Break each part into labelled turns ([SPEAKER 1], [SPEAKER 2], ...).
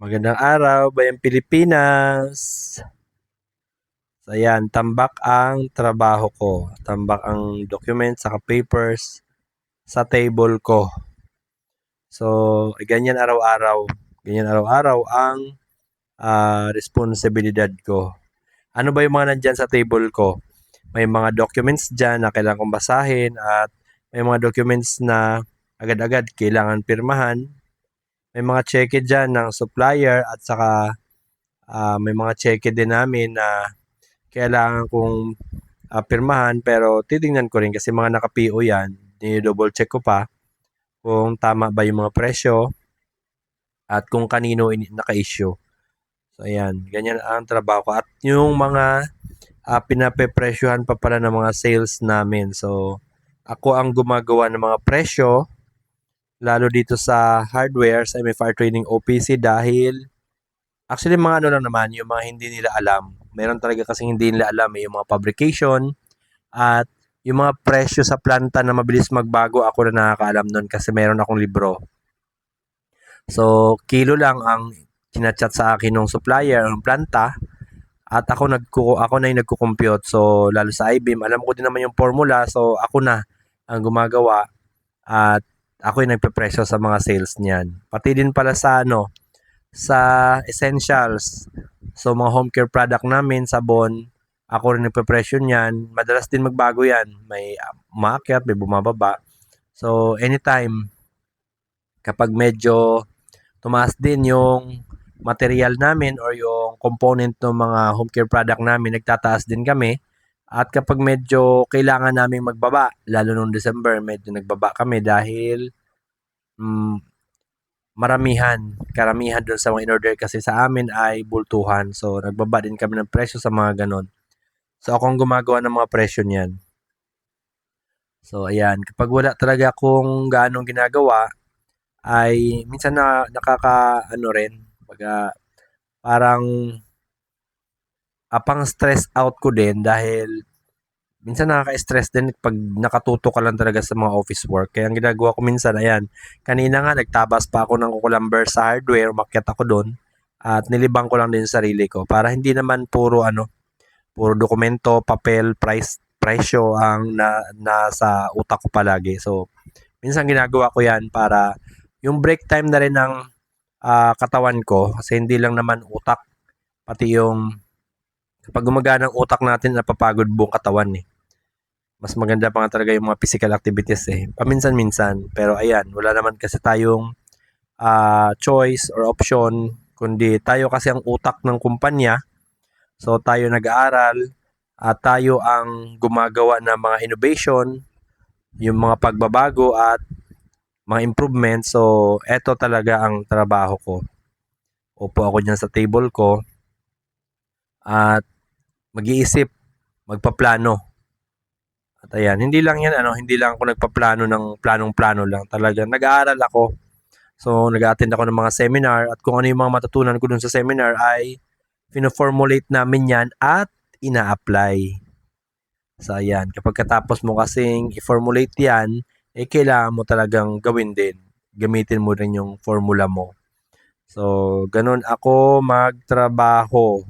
[SPEAKER 1] Magandang araw, Bayang Pilipinas. So ayan, tambak ang trabaho ko. Tambak ang documents saka papers sa table ko. So, ganyan araw-araw. Ganyan araw-araw ang responsibilidad ko. Ano ba yung mga nandyan sa table ko? May mga documents dyan na kailangan kong basahin at may mga documents na agad-agad kailangan pirmahan. May mga cheque dyan ng supplier at saka may mga cheque din namin na kailangan kong pirmahan pero titingnan ko rin kasi mga naka-PO yan. Double check ko pa kung tama ba yung mga presyo at kung kanino naka-issue. So ayan, ganyan ang trabaho ko. At yung mga pinapepresyohan pa pala ng mga sales namin. So ako ang gumagawa ng mga presyo lalo dito sa hardware sa MFR Trading OPC dahil actually mga ano lang naman, yung mga hindi nila alam. Meron talaga kasi hindi nila alam yung mga fabrication at yung mga presyo sa planta na mabilis magbago, ako na nakakaalam nun kasi meron akong libro. So, kilo lang ang chinachat sa akin ng supplier, ng planta, at ako na yung nagko-compute. So, lalo sa IBIM, alam ko din naman yung formula, so ako na ang gumagawa at ako yung nagpe-presyo sa mga sales niyan. Pati din pala sa sa essentials. So, mga home care product namin, sabon, ako rin nagpe-presyo niyan. Madalas din magbago yan. May umaakyat, may bumababa. So, anytime, kapag medyo tumaas din yung material namin or yung component ng mga home care product namin, nagtataas din kami. At kapag medyo kailangan namin magbaba, lalo nung December, medyo nagbaba kami dahil karamihan doon sa mga in-order kasi sa amin ay bultuhan. So, nagbaba din kami ng presyo sa mga ganon. So, ako ang gumagawa ng mga presyo niyan. So, ayan. Kapag wala talaga akong gaanong ginagawa, ay minsan na nakaka-ano rin. Parang pang stress out ko din dahil minsan nakaka-stress din pag nakatuto ka lang talaga sa mga office work. Kaya ang ginagawa ko minsan, ayan, kanina nga nagtabas pa ako ng kukulamber sa hardware, umakyat ako doon at nilibang ko lang din yung sarili ko para hindi naman puro dokumento, papel, presyo ang nasa utak ko palagi. So, minsan ginagawa ko yan para yung break time na rin ng katawan ko kasi hindi lang naman utak, pati yung kapag gumagana ang utak natin, napapagod buong katawan eh. Mas maganda pa nga talaga yung mga physical activities eh. Paminsan-minsan. Pero ayan, wala naman kasi tayong choice or option, kundi tayo kasi ang utak ng kumpanya. So tayo nag-aaral at tayo ang gumagawa ng mga innovation, yung mga pagbabago at mga improvements. So eto talaga ang trabaho ko. Upo ako dyan sa table ko at mag-iisip, magpaplano. At ayan, hindi lang ako nagpaplano ng planong-plano lang. Talaga, nag-aaral ako. So, nag-attend ako ng mga seminar at kung ano yung mga matutunan ko dun sa seminar ay pino-formulate namin yan at ina-apply. So, ayan, kapag katapos mo kasing i-formulate yan, kailangan mo talagang gawin din. Gamitin mo rin yung formula mo. So, ganun ako magtrabaho.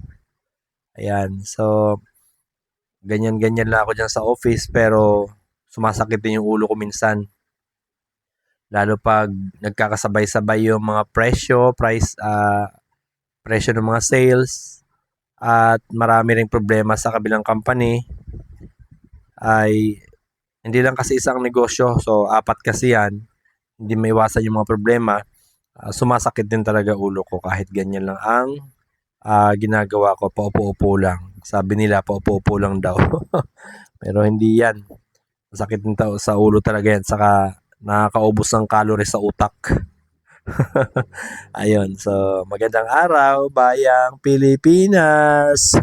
[SPEAKER 1] Ayan, so ganyan-ganyan lang ako dyan sa office pero sumasakit din yung ulo ko minsan. Lalo pag nagkakasabay-sabay yung mga presyo ng mga sales at marami ring problema sa kabilang company ay hindi lang kasi isang negosyo. So, 4 kasi yan. Hindi maiwasan yung mga problema. Sumasakit din talaga ulo ko kahit ganyan lang ang ginagawa ko. Paupo-upo lang. Sabi nila, paupo-upo lang daw. Pero hindi yan. Sakit din sa ulo talaga yan. Saka nakakaubos ng calories sa utak. Ayun. So, magandang araw, Bayang Pilipinas!